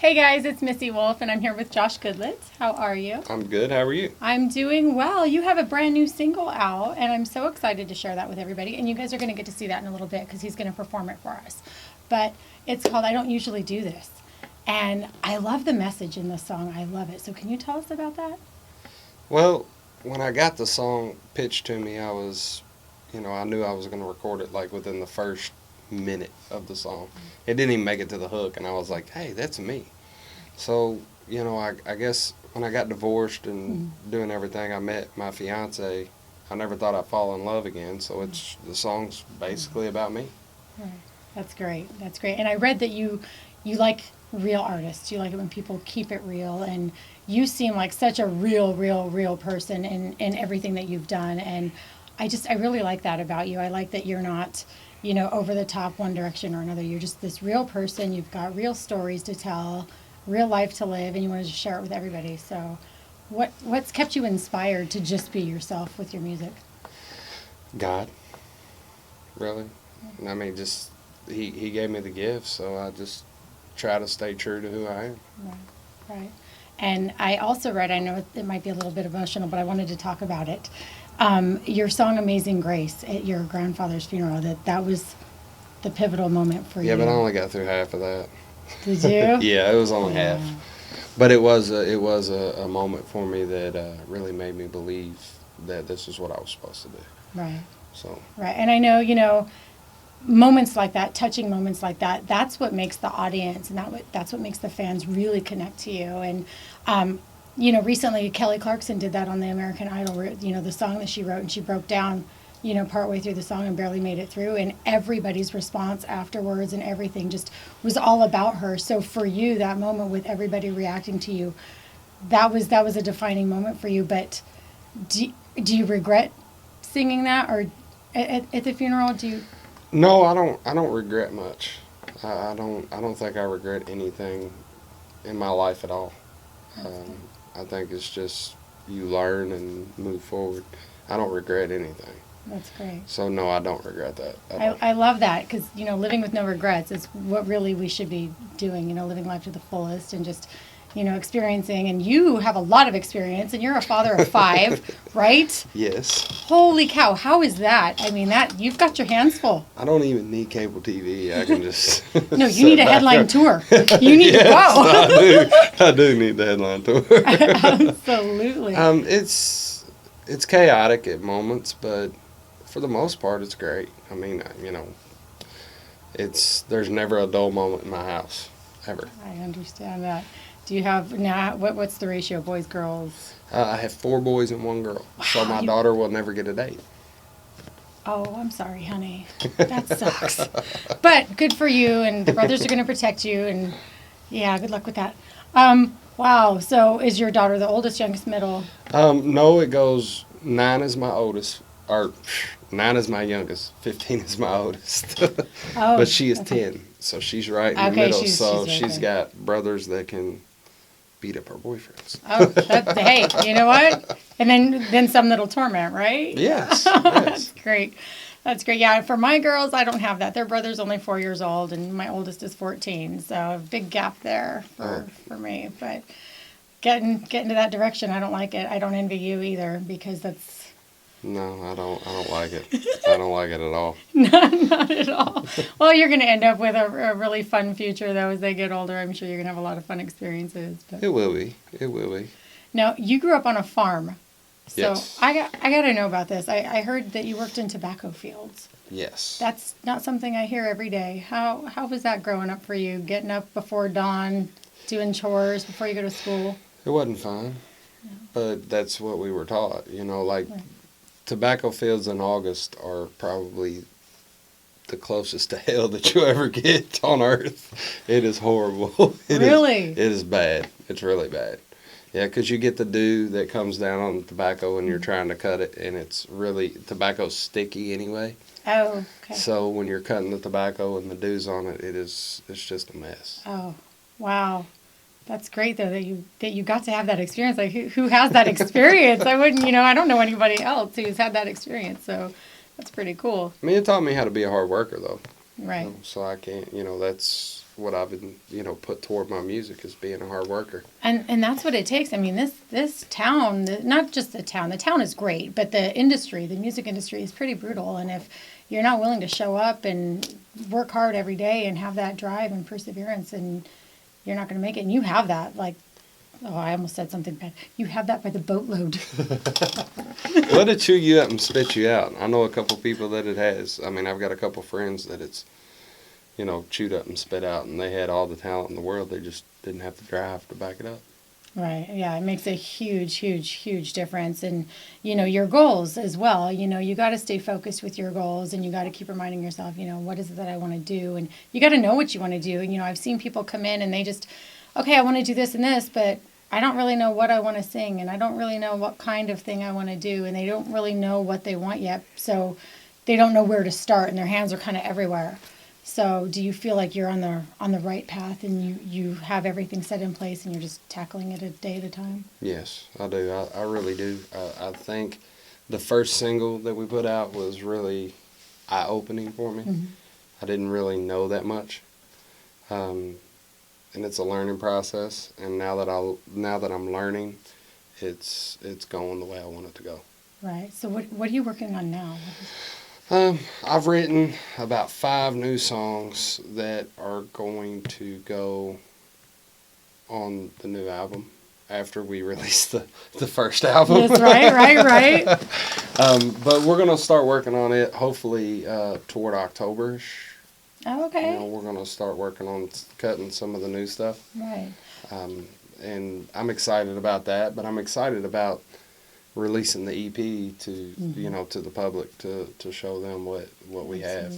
Hey guys, it's Missy Wolf, and I'm here with Josh Goodlett. How are you? I'm good. How are you? I'm doing well. You have a brand new single out, and I'm so excited to share that with everybody. And you guys are going to get to see that in a little bit because he's going to perform it for us. But it's called I Don't Usually Do This. And I love the message in the song. I love it. So can you tell us about that? Well, when I got the song pitched to me, I knew I was going to record it like within the first minute of the song. It didn't even make it to the hook, and I was like, hey, that's me. So, I guess when I got divorced and doing everything, I met my fiance. I never thought I'd fall in love again, so the song's basically about me. Right. That's great. That's great. And I read that you like real artists. You like it when people keep it real, and you seem like such a real person in everything that you've done. And I really like that about you. I like that you're not, over the top one direction or another. You're just this real person. You've got real stories to tell, real life to live, and you want to just share it with everybody. So what's kept you inspired to just be yourself with your music? God, really. I mean, just he gave me the gift, so I just try to stay true to who I am. Right, right. And I also read, I know it might be a little bit emotional, but I wanted to talk about it. Your song Amazing Grace at your grandfather's funeral, that was the pivotal moment for you. Yeah, but I only got through half of that. Did you? Yeah, it was only half. But it was a moment for me that really made me believe that this is what I was supposed to do. Right. So. Right. And I know, moments like that, touching moments like that, that's what makes the audience and that's what makes the fans really connect to you. And, recently Kelly Clarkson did that on the American Idol, the song that she wrote, and she broke down, partway through the song and barely made it through. And everybody's response afterwards and everything just was all about her. So for you, that moment with everybody reacting to you, that was a defining moment for you. But do you regret singing that, or at the funeral? Do you? No, I don't regret much. I don't think I regret anything in my life at all. I think it's just you learn and move forward. I don't regret anything. That's great. So no, I don't regret that at all. I love that because living with no regrets is what really we should be doing. Living life to the fullest and just experiencing. And you have a lot of experience, and you're a father of 5, right? Yes. Holy cow! How is that? I mean, that you've got your hands full. I don't even need cable TV. I can just. No, you need a headline tour. You need to go. I do need the headline tour. Absolutely. It's chaotic at moments, but for the most part, it's great. I mean, there's never a dull moment in my house, ever. I understand that. Do you have now? What's the ratio, boys, girls? I have 4 boys and 1 girl, so my daughter will never get a date. Oh, I'm sorry, honey. That sucks. But good for you, and the brothers are going to protect you, and yeah, good luck with that. Wow. So is your daughter the oldest, youngest, middle? No, it goes 9 is my oldest, or 9 is my youngest, 15 is my oldest. Oh, but she is okay. 10, so she's right in the middle. She's got brothers that can beat up her boyfriends. Oh, hey, you know what? And then some that'll torment, right? Yes. That's great. That's great. Yeah, for my girls, I don't have that. Their brother's only 4 years old, and my oldest is 14. So a big gap there for me. But getting to that direction, I don't like it. I don't envy you either, because that's. No, I don't like it. I don't like it at all. Not at all. Well, you're going to end up with a really fun future, though, as they get older. I'm sure you're going to have a lot of fun experiences. But. It will be. It will be. Now, you grew up on a farm. So yes. I got to know about this. I heard that you worked in tobacco fields. Yes. That's not something I hear every day. How was that growing up for you? Getting up before dawn, doing chores before you go to school? It wasn't fun, but that's what we were taught. Right. Tobacco fields in August are probably the closest to hell that you ever get on earth. It is horrible. Really? It is bad. It's really bad. Yeah, because you get the dew that comes down on the tobacco when you're trying to cut it, and tobacco's sticky anyway. Oh, okay. So when you're cutting the tobacco and the dew's on it, it's just a mess. Oh, wow. That's great, though, that you got to have that experience. Like, who has that experience? I wouldn't, I don't know anybody else who's had that experience. So that's pretty cool. I mean, it taught me how to be a hard worker, though. Right. So I can't, that's what I've been, put toward my music is being a hard worker. And that's what it takes. I mean, this town, not just the town is great, but the music industry is pretty brutal. And if you're not willing to show up and work hard every day and have that drive and perseverance, and you're not going to make it. And you have that, like, oh, I almost said something bad. You have that by the boatload. Let it chew you up and spit you out. I know a couple people that it has. I mean, I've got a couple friends that it's, chewed up and spit out, and they had all the talent in the world. They just didn't have the drive to back it up. Right. Yeah. It makes a huge, huge, huge difference. And, your goals as well. You got to stay focused with your goals, and you got to keep reminding yourself, what is it that I want to do? And you got to know what you want to do. And, I've seen people come in and they just, okay, I want to do this and this, but I don't really know what I want to sing, and I don't really know what kind of thing I want to do, and they don't really know what they want yet. So they don't know where to start, and their hands are kind of everywhere. So do you feel like you're on the right path, and you have everything set in place, and you're just tackling it a day at a time? Yes, I do. I really do. I think the first single that we put out was really eye-opening for me. Mm-hmm. I didn't really know that much, and it's a learning process. And now that I'm learning, it's going the way I want it to go. Right. So what are you working on now? I've written about 5 new songs that are going to go on the new album after we release the first album. That's right. But we're going to start working on it hopefully toward October-ish. Oh, okay. We're going to start working on cutting some of the new stuff. Right. And I'm excited about that, but I'm excited about releasing the EP to mm-hmm. To the public to show them what we have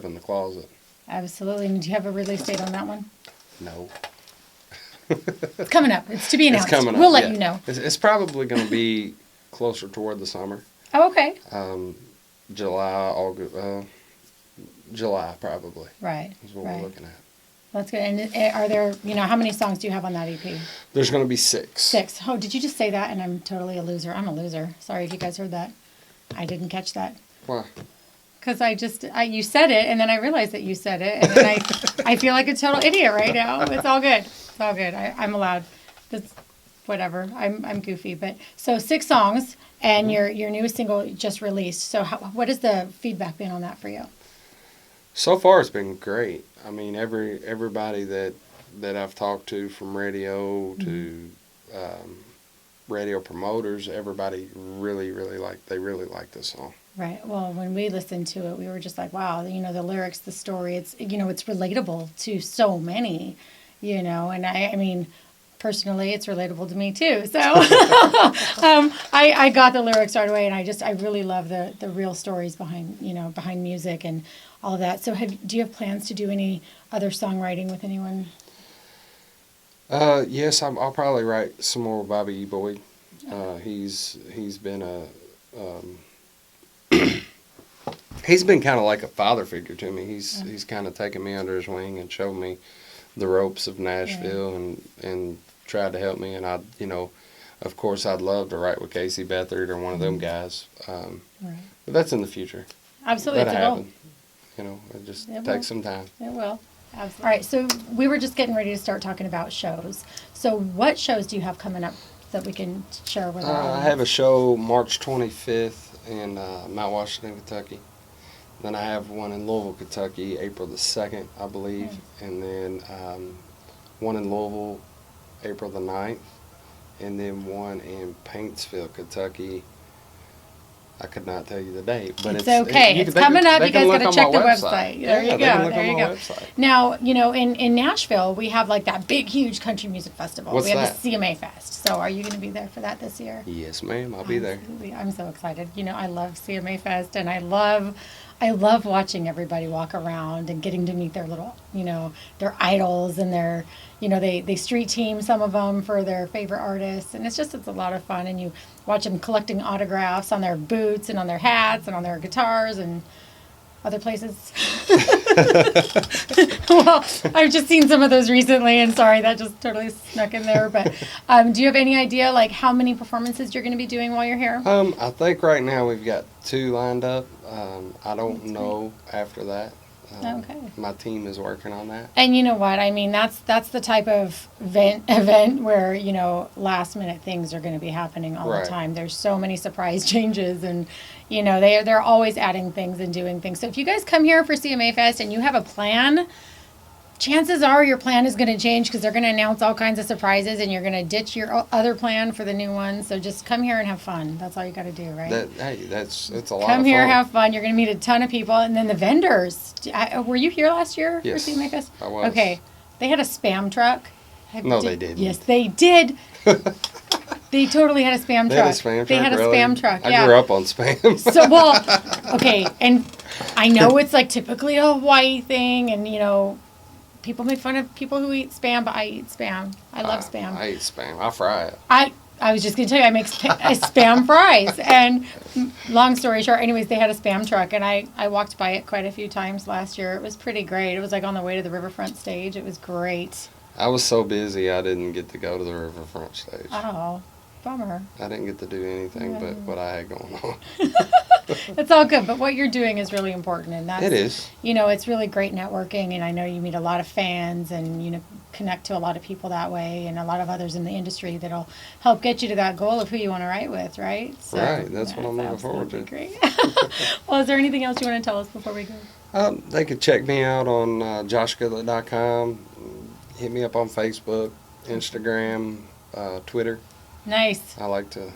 in the closet. Absolutely. And do you have a release date on that one? No. It's coming up. It's to be announced. It's coming up. We'll let you know. It's probably going to be closer toward the summer. Oh, okay. July probably. Right. Is what we're looking at. That's good. And are there, how many songs do you have on that EP? There's going to be 6. 6. Oh, did you just say that? And I'm totally a loser. I'm a loser. Sorry if you guys heard that. I didn't catch that. Why? Because you said it, and then I realized that you said it, and then I feel like a total idiot right now. It's all good. It's all good. I'm allowed. That's whatever. I'm goofy. But so 6 songs, and mm-hmm. your newest single just released. So what has the feedback been on that for you? So far, it's been great. I mean, everybody that I've talked to, from radio to radio promoters, everybody really liked this song. Right. Well, when we listened to it, we were just like, wow, the lyrics, the story, it's relatable to so many, and I mean, personally, it's relatable to me too. So I got the lyrics right away, and I really love the real stories behind music and all of that. So do you have plans to do any other songwriting with anyone? Yes, I'll probably write some more with Bobby E. Boyd. He's been he's been kind of like a father figure to me. He's kind of taken me under his wing and showed me the ropes of Nashville and tried to help me. And of course, I'd love to write with Casey Beathard or one of them guys. But that's in the future. Absolutely. That'll happen. It just takes some time. It will. Absolutely. All right, so we were just getting ready to start talking about shows. So what shows do you have coming up that we can share with our audience? I have a show March 25th in Mount Washington, Kentucky. Then I have one in Louisville, Kentucky, April the 2nd, I believe. And then one in Louisville, April the 9th. And then one in Paintsville, Kentucky. I could not tell you the date, but it's okay. It's coming up. You guys got to check the website. There you go. There you go. Now, in Nashville, we have like that big, huge country music festival. What's we have that? The CMA Fest. So are you going to be there for that this year? Yes, ma'am. I'll be there. I'm so excited. I love CMA Fest, and I love watching everybody walk around and getting to meet their little, their idols and their, they street team some of them for their favorite artists. And it's a lot of fun. And you watch them collecting autographs on their boots and on their hats and on their guitars and other places. Well, I've just seen some of those recently, and sorry, that just totally snuck in there. But do you have any idea, like, how many performances you're going to be doing while you're here? I think right now we've got 2 lined up. I don't know after that. Okay. My team is working on that. And you know what? I mean, that's the type of event where, last minute things are going to be happening all Right. the time. There's so many surprise changes, and they're always adding things and doing things. So if you guys come here for CMA Fest and you have a plan, chances are your plan is going to change because they're going to announce all kinds of surprises, and you're going to ditch your other plan for the new one. So just come here and have fun. That's all you got to do, right? It's a lot of fun. Come here, have fun. You're going to meet a ton of people, and then the vendors. Were you here last year Yes, for CMA Fest? I was. Okay, they had a Spam truck. No, they didn't. Yes, they did. They totally had a Spam truck. They had a Spam truck. They had a really? Spam truck. Yeah. I grew up on Spam. So okay, and I know it's like typically a Hawaii thing, and people make fun of people who eat Spam, but I eat Spam. I love Spam. I eat Spam. I fry it. I was just going to tell you, I make Spam fries. And long story short, anyways, they had a Spam truck, and I walked by it quite a few times last year. It was pretty great. It was like on the way to the riverfront stage. It was great. I was so busy I didn't get to go to the riverfront stage. Oh, bummer. I didn't get to do anything but what I had going on. It's all good, but what you're doing is really important, and that's, It is. It's really great networking, and I know you meet a lot of fans, and connect to a lot of people that way, and a lot of others in the industry that'll help get you to that goal of who you want to write with, right? So, Right, that's what I'm looking forward to. Great. Well, is there anything else you want to tell us before we go? They could check me out on joshgoodlett.com. Hit me up on Facebook, Instagram, Twitter. Nice. I like to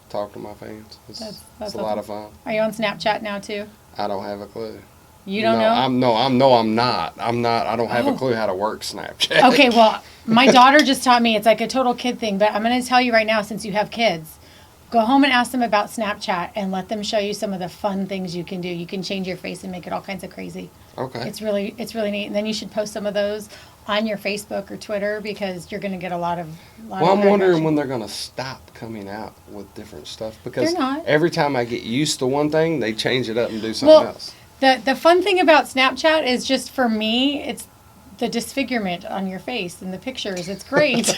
talk to my fans. It's That's a lot of fun. Are you on Snapchat now too? I don't have a clue. You don't know? I'm not. I don't have a clue how to work Snapchat. Okay, well, my daughter just taught me. It's like a total kid thing, but I'm going to tell you right now, since you have kids, go home and ask them about Snapchat and let them show you some of the fun things you can do. You can change your face and make it all kinds of crazy. Okay. It's really neat. And then you should post some of those on your Facebook or Twitter, because you're going to get a lot of I'm wondering when they're going to stop coming out with different stuff, because They're not. every time I get used to one thing, they change it up and do something else. The fun thing about Snapchat is, just for me, it's the disfigurement on your face in the pictures. It's great.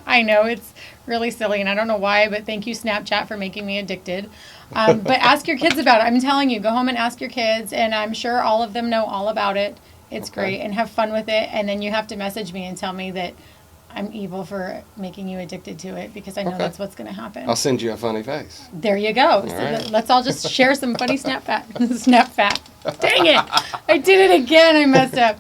I know it's really silly, and I don't know why, but thank you, Snapchat, for making me addicted. But ask your kids about it. I'm telling you, go home and ask your kids, and I'm sure all of them know all about it. It's great, and have fun with it. And then you have to message me and tell me that I'm evil for making you addicted to it, because I know that's what's going to happen. I'll send you a funny face. There you go. So right. Let's all just share some funny Snapchat. Dang it. I did it again. I messed up.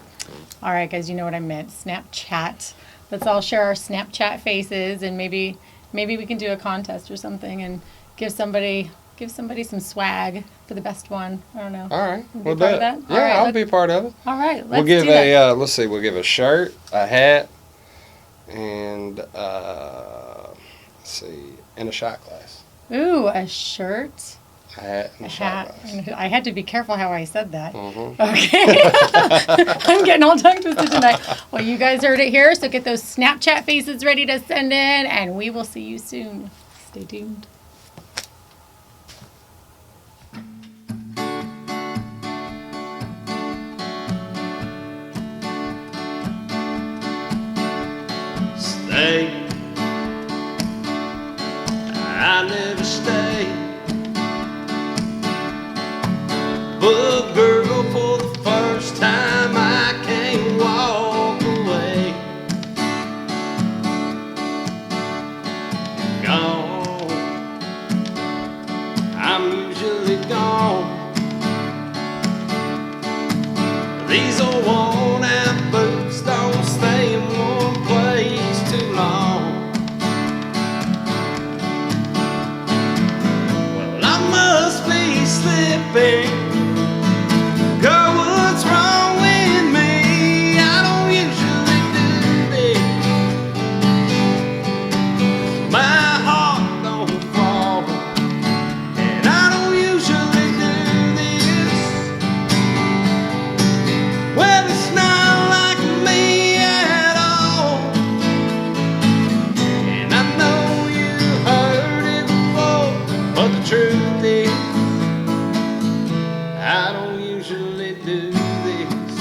All right, guys, you know what I meant. Snapchat. Let's all share our Snapchat faces, and maybe we can do a contest or something and give somebody some swag for the best one. I don't know. All right. We'll be part of that? Yeah, All right, I'll be part of it. All right. We'll give let's see, we'll give a shirt, a hat, and let's see, and a shot glass. Ooh, a shirt. A hat and a shot glass. I had to be careful how I said that. Mm-hmm. Okay. I'm getting all tongue twisted tonight. Well, you guys heard it here, so get those Snapchat faces ready to send in, and we will see you soon. Stay tuned. Stay. I never stay. But girl, for the first time I can't walk away. Gone. I'm usually gone. These old worn out boots don't stay in one place too long. Well, I must be slipping. Girl, what's wrong with me? I don't usually do this. My heart don't fall, and I don't usually do this. Well, it's not like me at all, and I know you heard it before, but the truth is, I don't usually do this.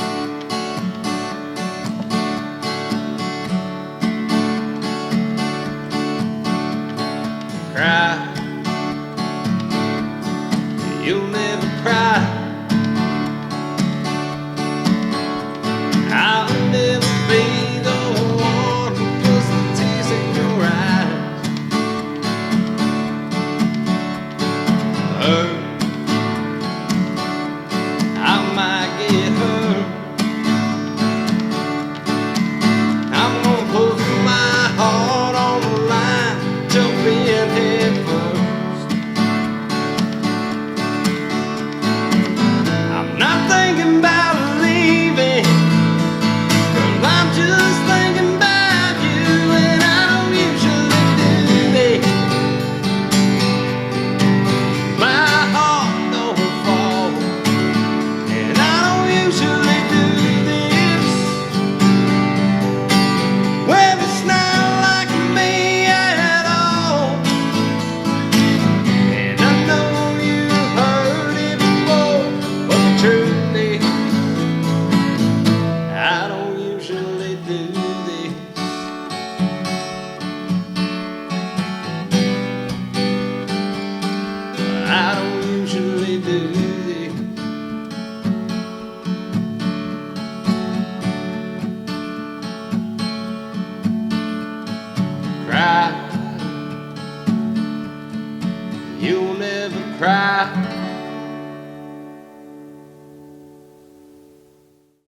Cry, you'll never cry. proud.